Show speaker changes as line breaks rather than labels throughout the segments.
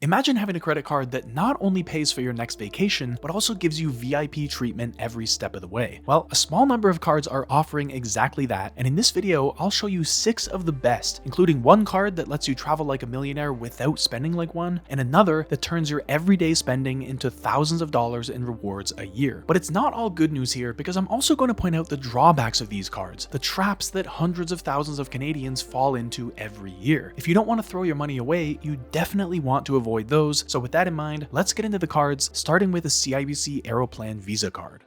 Imagine having a credit card that not only pays for your next vacation, but also gives you VIP treatment every step of the way. Well, a small number of cards are offering exactly that, and in this video, I'll show you 6 of the best, including one card that lets you travel like a millionaire without spending like one, and another that turns your everyday spending into thousands of dollars in rewards a year. But it's not all good news here, because I'm also going to point out the drawbacks of these cards, the traps that hundreds of thousands of Canadians fall into every year. If you don't want to throw your money away, you definitely want to avoid those. So with that in mind, let's get into the cards, starting with a CIBC Aeroplan Visa card.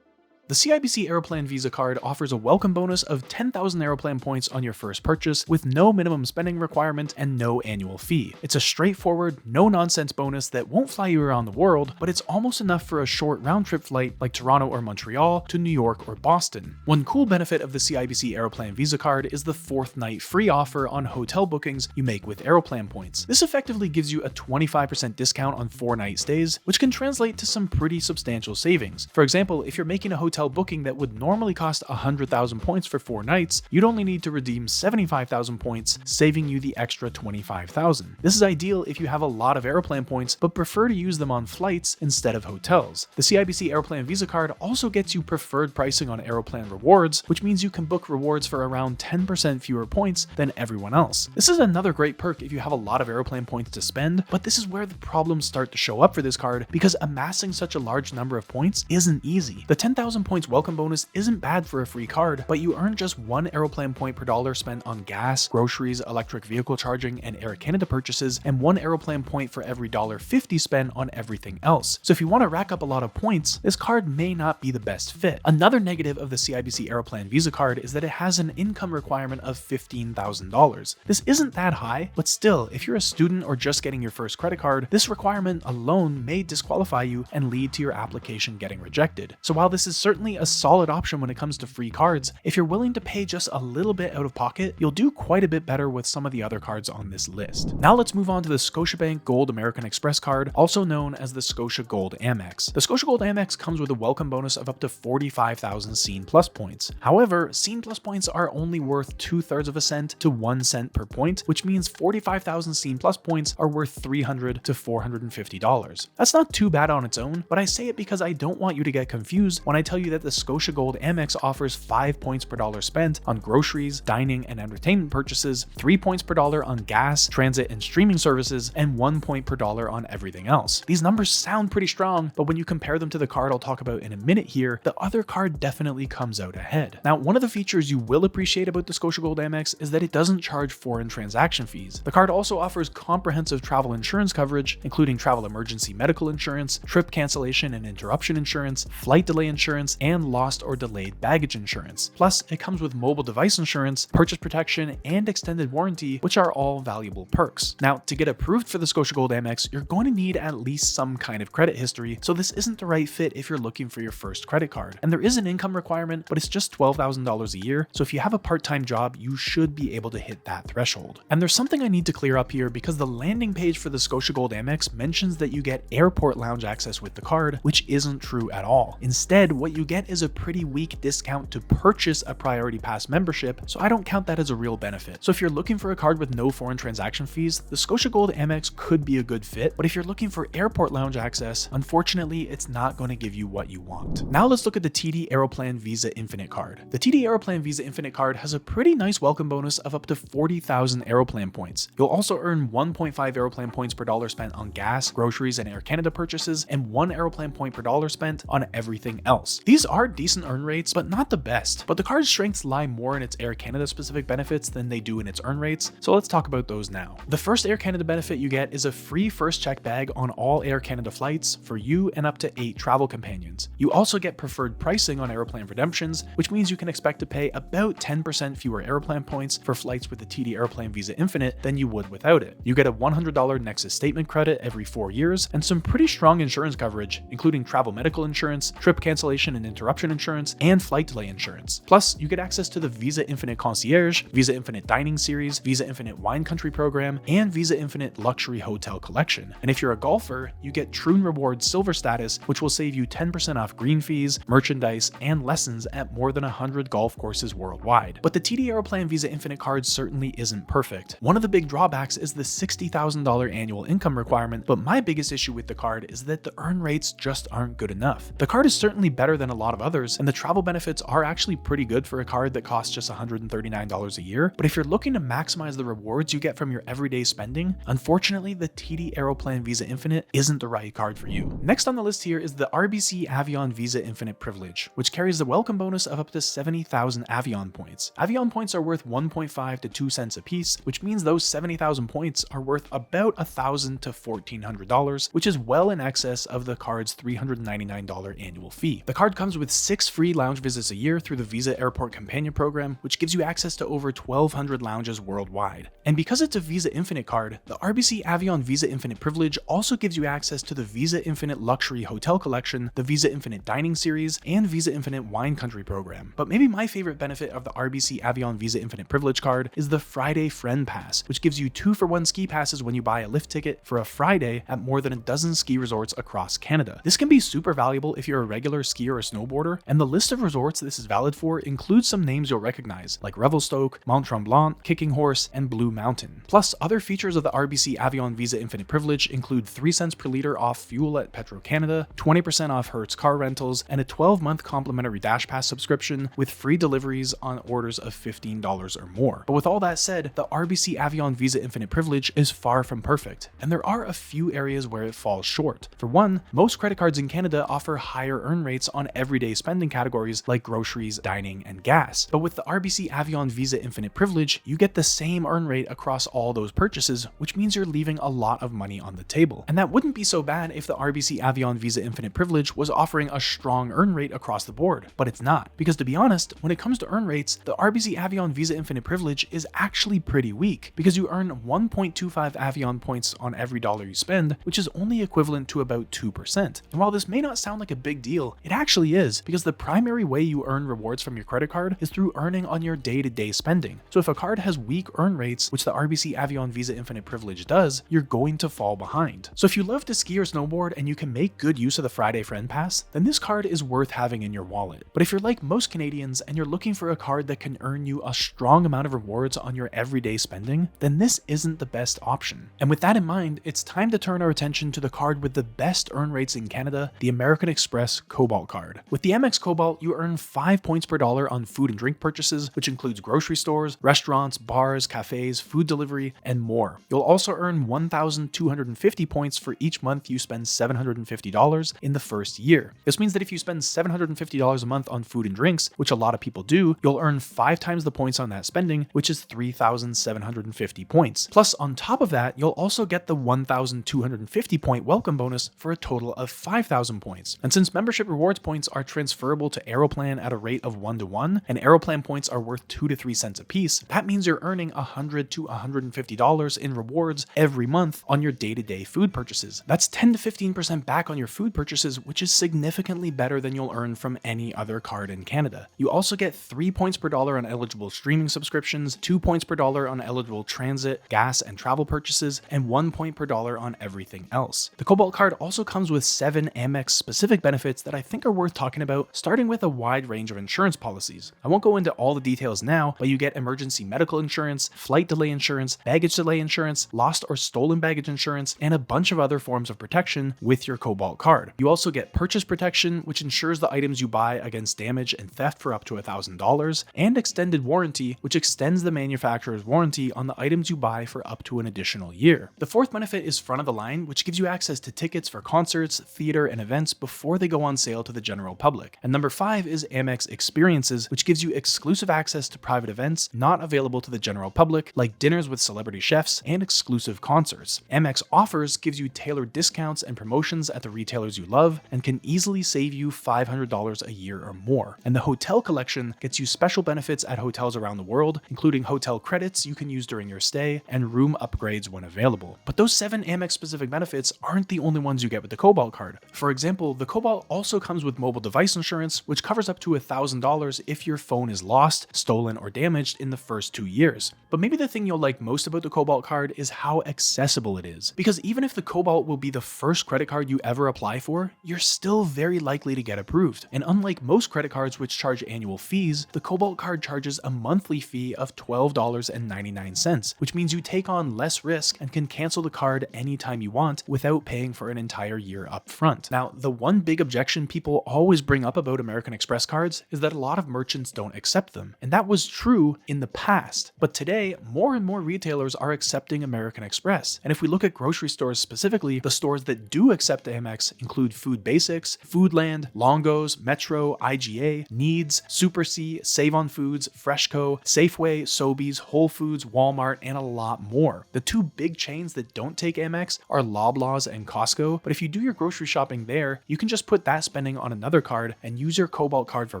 The CIBC Aeroplan Visa card offers a welcome bonus of 10,000 Aeroplan points on your first purchase with no minimum spending requirement and no annual fee. It's a straightforward, no-nonsense bonus that won't fly you around the world, but it's almost enough for a short round-trip flight like Toronto or Montreal to New York or Boston. One cool benefit of the CIBC Aeroplan Visa card is the 4th night free offer on hotel bookings you make with Aeroplan points. This effectively gives you a 25% discount on 4-night stays, which can translate to some pretty substantial savings. For example, if you're making a hotel booking that would normally cost 100,000 points for 4 nights, you'd only need to redeem 75,000 points, saving you the extra 25,000. This is ideal if you have a lot of Aeroplan points but prefer to use them on flights instead of hotels. The CIBC Aeroplan Visa card also gets you preferred pricing on Aeroplan rewards, which means you can book rewards for around 10% fewer points than everyone else. This is another great perk if you have a lot of Aeroplan points to spend, but this is where the problems start to show up for this card because amassing such a large number of points isn't easy. The 10,000 points welcome bonus isn't bad for a free card, but you earn just 1 Aeroplan point per dollar spent on gas, groceries, electric vehicle charging, and Air Canada purchases, and 1 Aeroplan point for every $1.50 spent on everything else. So if you want to rack up a lot of points, this card may not be the best fit. Another negative of the CIBC Aeroplan Visa card is that it has an income requirement of $15,000. This isn't that high, but still, if you're a student or just getting your first credit card, this requirement alone may disqualify you and lead to your application getting rejected. So while this is certainly a solid option when it comes to free cards, if you're willing to pay just a little bit out of pocket, you'll do quite a bit better with some of the other cards on this list. Now let's move on to the Scotiabank Gold American Express card, also known as the Scotia Gold Amex. The Scotia Gold Amex comes with a welcome bonus of up to 45,000 Scene Plus points. However, Scene Plus points are only worth 2/3 of a cent to 1 cent per point, which means 45,000 Scene Plus points are worth $300 to $450. That's not too bad on its own, but I say it because I don't want you to get confused when I tell you that the Scotia Gold Amex offers 5 points per dollar spent on groceries, dining, and entertainment purchases, 3 points per dollar on gas, transit, and streaming services, and 1 point per dollar on everything else. These numbers sound pretty strong, but when you compare them to the card I'll talk about in a minute here, the other card definitely comes out ahead. Now, one of the features you will appreciate about the Scotia Gold Amex is that it doesn't charge foreign transaction fees. The card also offers comprehensive travel insurance coverage, including travel emergency medical insurance, trip cancellation and interruption insurance, flight delay insurance, and lost or delayed baggage insurance. Plus, it comes with mobile device insurance, purchase protection, and extended warranty, which are all valuable perks. Now, to get approved for the Scotia Gold Amex, you're going to need at least some kind of credit history, so this isn't the right fit if you're looking for your first credit card. And there is an income requirement, but it's just $12,000 a year, so if you have a part-time job, you should be able to hit that threshold. And there's something I need to clear up here because the landing page for the Scotia Gold Amex mentions that you get airport lounge access with the card, which isn't true at all. Instead, what you get is a pretty weak discount to purchase a Priority Pass membership, so I don't count that as a real benefit. So if you're looking for a card with no foreign transaction fees, the Scotia Gold Amex could be a good fit, but if you're looking for airport lounge access, unfortunately, it's not going to give you what you want. Now let's look at the TD Aeroplan Visa Infinite card. The TD Aeroplan Visa Infinite card has a pretty nice welcome bonus of up to 40,000 Aeroplan points. You'll also earn 1.5 Aeroplan points per dollar spent on gas, groceries, and Air Canada purchases, and 1 Aeroplan point per dollar spent on everything else. These are decent earn rates, but not the best. But the card's strengths lie more in its Air Canada specific benefits than they do in its earn rates, so let's talk about those now. The first Air Canada benefit you get is a free first check bag on all Air Canada flights for you and up to 8 travel companions. You also get preferred pricing on Aeroplan redemptions, which means you can expect to pay about 10% fewer Aeroplan points for flights with the TD Aeroplan Visa Infinite than you would without it. You get a $100 Nexus statement credit every 4 years and some pretty strong insurance coverage, including travel medical insurance, trip cancellation and and interruption insurance, and flight delay insurance. Plus, you get access to the Visa Infinite Concierge, Visa Infinite Dining Series, Visa Infinite Wine Country Program, and Visa Infinite Luxury Hotel Collection. And if you're a golfer, you get Troon Rewards Silver status, which will save you 10% off green fees, merchandise, and lessons at more than 100 golf courses worldwide. But the TD Aeroplan Visa Infinite card certainly isn't perfect. One of the big drawbacks is the $60,000 annual income requirement, but my biggest issue with the card is that the earn rates just aren't good enough. The card is certainly better than a lot of others, and the travel benefits are actually pretty good for a card that costs just $139 a year, but if you're looking to maximize the rewards you get from your everyday spending, unfortunately the TD Aeroplan Visa Infinite isn't the right card for you. Next on the list here is the RBC Avion Visa Infinite Privilege, which carries the welcome bonus of up to 70,000 Avion points. Avion points are worth 1.5 to 2 cents a piece, which means those 70,000 points are worth about $1,000 to $1,400, which is well in excess of the card's $399 annual fee. The card comes with 6 free lounge visits a year through the Visa Airport Companion Program, which gives you access to over 1,200 lounges worldwide. And because it's a Visa Infinite card, the RBC Avion Visa Infinite Privilege also gives you access to the Visa Infinite Luxury Hotel Collection, the Visa Infinite Dining Series, and Visa Infinite Wine Country Program. But maybe my favorite benefit of the RBC Avion Visa Infinite Privilege card is the Friday Friend Pass, which gives you 2-for-1 ski passes when you buy a lift ticket for a Friday at more than a dozen ski resorts across Canada. This can be super valuable if you're a regular skier or snowboarder, and the list of resorts this is valid for includes some names you'll recognize, like Revelstoke, Mont Tremblant, Kicking Horse, and Blue Mountain. Plus, other features of the RBC Avion Visa Infinite Privilege include 3 cents per liter off fuel at Petro-Canada, 20% off Hertz car rentals, and a 12-month complimentary Dash Pass subscription with free deliveries on orders of $15 or more. But with all that said, the RBC Avion Visa Infinite Privilege is far from perfect, and there are a few areas where it falls short. For one, most credit cards in Canada offer higher earn rates on everyday spending categories like groceries, dining, and gas. But with the RBC Avion Visa Infinite Privilege, you get the same earn rate across all those purchases, which means you're leaving a lot of money on the table. And that wouldn't be so bad if the RBC Avion Visa Infinite Privilege was offering a strong earn rate across the board, but it's not. Because to be honest, when it comes to earn rates, the RBC Avion Visa Infinite Privilege is actually pretty weak, because you earn 1.25 Avion points on every dollar you spend, which is only equivalent to about 2%. And while this may not sound like a big deal, it actually is, because the primary way you earn rewards from your credit card is through earning on your day-to-day spending. So if a card has weak earn rates, which the RBC Avion Visa Infinite Privilege does, you're going to fall behind. So if you love to ski or snowboard and you can make good use of the Friday Friend Pass, then this card is worth having in your wallet. But if you're like most Canadians and you're looking for a card that can earn you a strong amount of rewards on your everyday spending, then this isn't the best option. And with that in mind, it's time to turn our attention to the card with the best earn rates in Canada, the American Express Cobalt card. With the Amex Cobalt, you earn 5 points per dollar on food and drink purchases, which includes grocery stores, restaurants, bars, cafes, food delivery, and more. You'll also earn 1,250 points for each month you spend $750 in the first year. This means that if you spend $750 a month on food and drinks, which a lot of people do, you'll earn 5 times the points on that spending, which is 3,750 points. Plus, on top of that, you'll also get the 1,250 point welcome bonus for a total of 5,000 points. And since membership rewards points are transferable to Aeroplan at a rate of 1-to-1, and Aeroplan points are worth 2 to 3 cents a piece, that means you're earning $100 to $150 in rewards every month on your day-to-day food purchases. That's 10 to 15% back on your food purchases, which is significantly better than you'll earn from any other card in Canada. You also get 3 points per dollar on eligible streaming subscriptions, 2 points per dollar on eligible transit, gas, and travel purchases, and 1 point per dollar on everything else. The Cobalt card also comes with 7 Amex specific benefits that I think are worth talking about, starting with a wide range of insurance policies. I won't go into all the details now, but you get emergency medical insurance, flight delay insurance, baggage delay insurance, lost or stolen baggage insurance, and a bunch of other forms of protection with your Cobalt card. You also get purchase protection, which ensures the items you buy against damage and theft for up to $1,000, and extended warranty, which extends the manufacturer's warranty on the items you buy for up to an additional year. The fourth benefit is front of the line, which gives you access to tickets for concerts, theater, and events before they go on sale to the general public. And number 5 is Amex Experiences, which gives you exclusive access to private events not available to the general public, like dinners with celebrity chefs and exclusive concerts. Amex Offers gives you tailored discounts and promotions at the retailers you love and can easily save you $500 a year or more. And the Hotel Collection gets you special benefits at hotels around the world, including hotel credits you can use during your stay and room upgrades when available. But those 7 Amex specific benefits aren't the only ones you get with the Cobalt card. For example, the Cobalt also comes with mobile mobile device insurance, which covers up to $1,000 if your phone is lost, stolen, or damaged in the first 2 years. But maybe the thing you'll like most about the Cobalt card is how accessible it is. Because even if the Cobalt will be the first credit card you ever apply for, you're still very likely to get approved. And unlike most credit cards which charge annual fees, the Cobalt card charges a monthly fee of $12.99, which means you take on less risk and can cancel the card anytime you want without paying for an entire year up front. Now, the one big objection people always bring up about American Express cards is that a lot of merchants don't accept them. And that was true in the past. But today, more and more retailers are accepting American Express. And if we look at grocery stores specifically, the stores that do accept Amex include Food Basics, Foodland, Longo's, Metro, IGA, Needs, Super C, Save on Foods, Freshco, Safeway, Sobeys, Whole Foods, Walmart, and a lot more. The two big chains that don't take Amex are Loblaws and Costco, but if you do your grocery shopping there, you can just put that spending on another card and use your Cobalt card for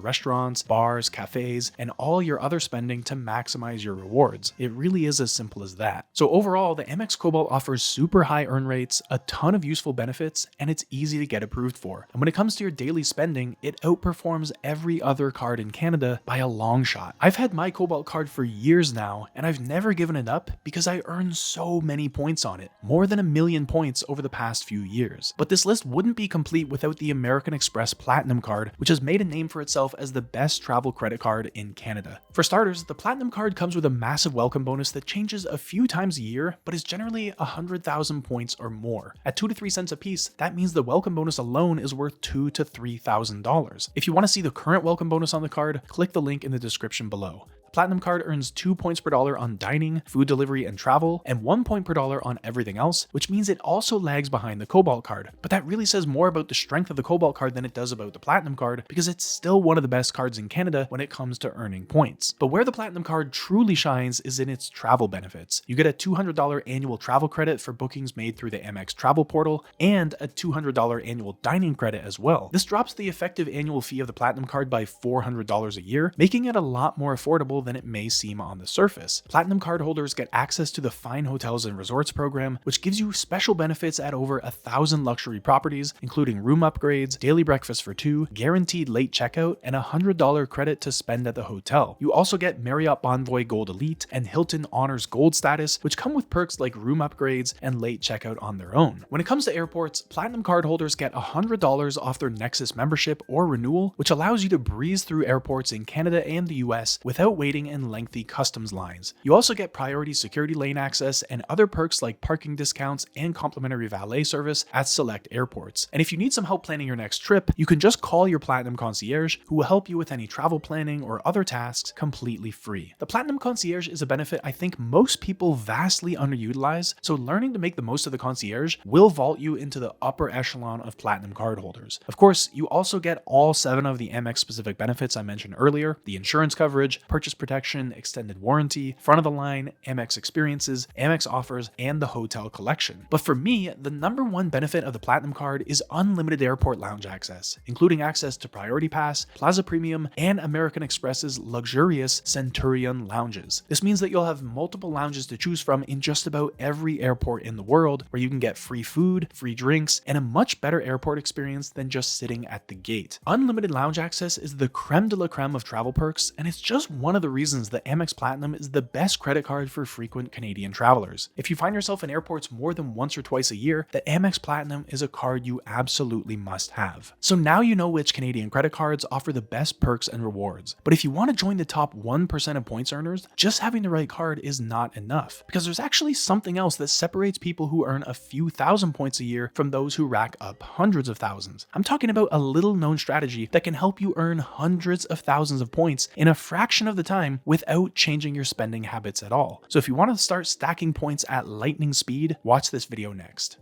restaurants, bars, cafes, and all your other spending to maximize your rewards. It really is as simple as that. So overall, the Amex Cobalt offers super high earn rates, a ton of useful benefits, and it's easy to get approved for. And when it comes to your daily spending, it outperforms every other card in Canada by a long shot. I've had my Cobalt card for years now, and I've never given it up because I earn so many points on it, more than 1 million points over the past few years. But this list wouldn't be complete without the American Express Platinum card, which has made a name for itself as the best travel credit card in Canada. For starters, the Platinum card comes with a massive welcome bonus that changes a few times a year, but is generally 100,000 points or more. At 2 to 3 cents a piece, that means the welcome bonus alone is worth $2,000 to $3,000. If you want to see the current welcome bonus on the card, click the link in the description below. Platinum card earns 2 points per dollar on dining, food delivery, and travel, and 1 point per dollar on everything else, which means it also lags behind the Cobalt card. But that really says more about the strength of the Cobalt card than it does about the Platinum card, because it's still one of the best cards in Canada when it comes to earning points. But where the Platinum card truly shines is in its travel benefits. You get a $200 annual travel credit for bookings made through the Amex travel portal, and a $200 annual dining credit as well. This drops the effective annual fee of the Platinum card by $400 a year, making it a lot more affordable than it may seem on the surface. Platinum card holders get access to the Fine Hotels and Resorts program, which gives you special benefits at over 1,000 luxury properties, including room upgrades, daily breakfast for 2, guaranteed late checkout, and a $100 credit to spend at the hotel. You also get Marriott Bonvoy Gold Elite and Hilton Honors Gold status, which come with perks like room upgrades and late checkout on their own. When it comes to airports, Platinum card holders get $100 off their Nexus membership or renewal, which allows you to breeze through airports in Canada and the US without waiting in lengthy customs lines. You also get priority security lane access and other perks like parking discounts and complimentary valet service at select airports. And if you need some help planning your next trip, you can just call your Platinum concierge, who will help you with any travel planning or other tasks completely free. The Platinum concierge is a benefit I think most people vastly underutilize, so learning to make the most of the concierge will vault you into the upper echelon of Platinum card holders. Of course, you also get all 7 of the Amex specific benefits I mentioned earlier: the insurance coverage, purchase protection, extended warranty, front of the line, Amex experiences, Amex offers, and the hotel collection. But for me, the number one benefit of the Platinum card is unlimited airport lounge access, including access to Priority Pass, Plaza Premium, and American Express's luxurious Centurion lounges. This means that you'll have multiple lounges to choose from in just about every airport in the world, where you can get free food, free drinks, and a much better airport experience than just sitting at the gate. Unlimited lounge access is the creme de la creme of travel perks, and it's just one of the reasons that Amex Platinum is the best credit card for frequent Canadian travelers. If you find yourself in airports more than once or twice a year, the Amex Platinum is a card you absolutely must have. So now you know which Canadian credit cards offer the best perks and rewards. But if you want to join the top 1% of points earners, just having the right card is not enough, because there's actually something else that separates people who earn a few thousand points a year from those who rack up hundreds of thousands. I'm talking about a little known strategy that can help you earn hundreds of thousands of points in a fraction of the time without changing your spending habits at all. So if you want to start stacking points at lightning speed, watch this video next.